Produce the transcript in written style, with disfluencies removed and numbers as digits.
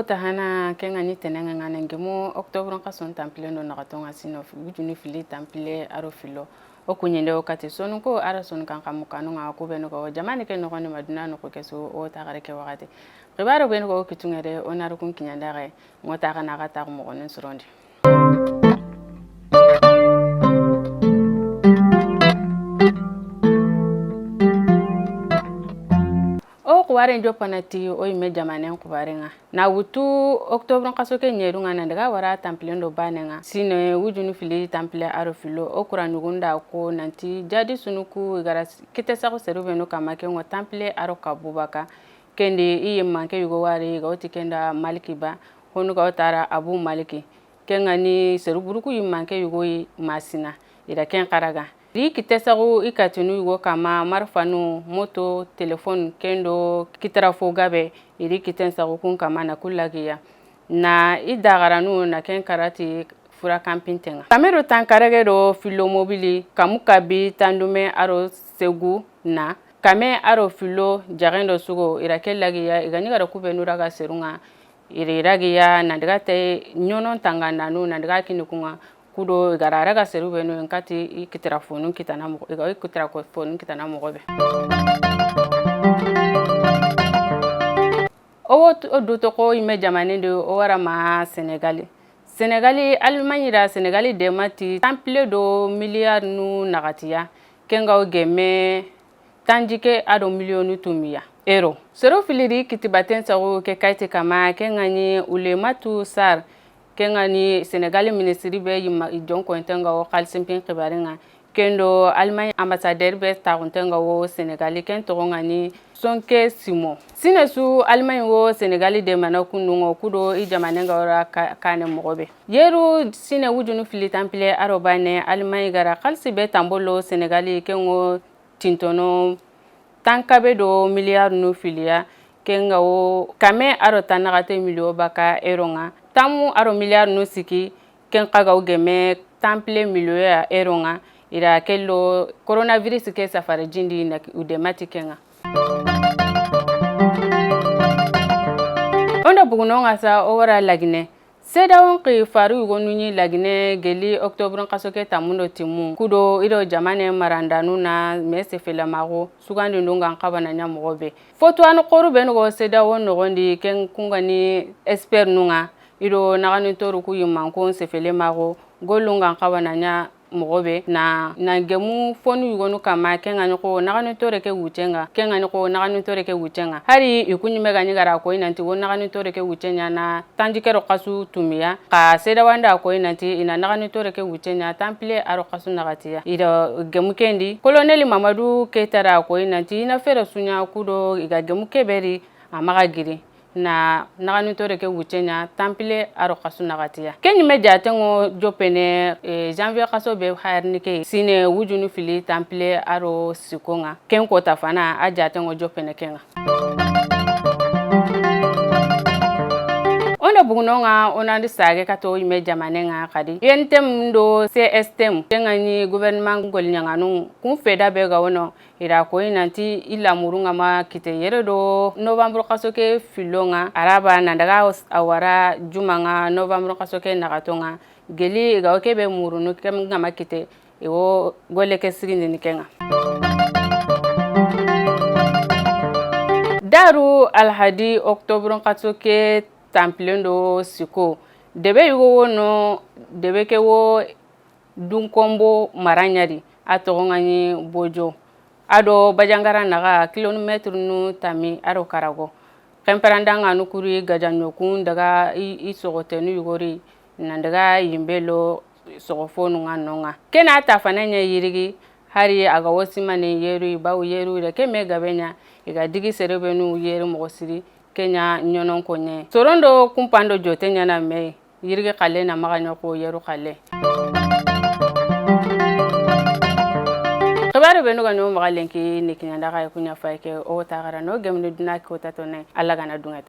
tahana kenga ni tenenga ngana ngemo octobre kason tampile no nakatonga sino wujuni fili tampile aro filo okunyende okati sonu ko ara sonu kan kamukanu nga ko beno ko jamani ke no ni maduna no ko keso o tagare ke wakati ribaro beno ko kitungere onaru kun kinyandare ngota kana kata ko mo konen surondi kuwaren jo panati o ime jamanen kuwarenga na wutu octobre kasoke nyeru ngana daga wara tampilendo banenga sine wujunu fili tampile aro filo okura nugunda ko nanti jadi sunuku igara kite sako serube no kamake ngo tampile aro kabubaka kende iye manke yugo wari ga otikenda malikiba honu ga otara abu maliki kengani seruburuku yimanke yugo masina ira ken karaga ri kitesago ikatinu yugo kama marfanu moto telefone kendo kitara gabe iri kitensago kun kama na kulagiya na idagaranu na ken karati fura campintenga kamero tankarege do filo mobili kamukabi tandume aro segu na kame aro filo jagendo sugo irakelagiya igani gara kubenura ga serunga iriragiya na daga te nyonon tangana nu na daga kinukunga kudo garara ga serube no nkati ikitira fonu kitana mo ga ikitira ko fonu kitana mo gobe o duto ko ime jamane do o wara ma Senegali Almanyira Senegali de mati temple do milliard nu nagatiya kenga o geme tanjike ado milionu tumiya euro sero filiri kitibaten sago ke kaite kama kengani ulematu sar kengani Senegal ministry be yima jonko entenga o khalsimpin khibaringa kendo Allemagne ambassadeur be tauntenga o Senegal kento ngani sonke simo sinesu Allemagne wo Senegal de manakunu kudo i jamanenga ora kane mogobe yeru sine wujunu fili tampile arobane Allemagne gara khalsibe tambolo Senegal kengo tintono tankabe do milliard no filia kenga o kame aro tanagate milio baka eronga tamu aro milliard no siki ken kaga ugeme temple milio eronga ira kello coronavirus ke safari jindi na udemati kenga onda bugunonga sa owara lagine seda wonki faru gonunyi lagine geli octobre kasoke tamundo timu kudo iro jamane marandanu na mese fela mago sugandi ndonga nkabana nya mogobe foto anu koru beno go seda wonno gondi ken kungani expert nunga iro nagani toru ku yimanko sefele mago golunga nkabana nya mogobe na gemu fonu yugonu kama kenga ko nagani tore ke wucenga kenga ko nagani tore ke wucenga hari ikunyi mega nyigara ko inanti won nagani tore ke wucenya na tanjikero kasu tumiya ka seda wanda ko inanti ina nagani tore ke wucenya temple aro kasu nagatiya ida gemu kendi colonel Mamadou Keitara ko inanti ina fere sunya kudo iga gemu keberi amaga giri na nagani tore ke wucenya temple aro kasu nagatiya kenyi meja tengo jopene janvier kaso be harnike sine wujunu fili temple aro sikonga ken ko tafana aja tengo jopene kenga onda bugunonga onandi sage kato ime jamanenga kadi yentem do CSTM tengani gouvernement ngol nyanganu kun feda be ga wono ira ko inanti ila murunga ma kite yere do novembre kasoke filonga araba nandaga awara jumanga novembre kasoke nagatonga geli ga okebe murunu kem ngama kite ewo gole ke sigindi nikenga daru alhadi octobre kasoke tamplendo siko debe yugo wono debe ke wo dunkombo maranyari atongani bojo ado bajangara naga kilometre nu tami aro karago kemperandanga nukuri gajanyokun daga isogotenu yugori nandaga yimbelo sogofonu nganonga kena tafananya yirigi hari aga wosimane yeru bawu yeru de keme gabenya iga digi serebenu yeru mogosiri kenya nyonon konye sorondo kumpando jote nyana me yirge kale na maganyo ko yeru kale kabare beno ganyo magalenki nikinyanda kay kunya fayke o tagara no gemne dunaki ko tatone alla gana dungat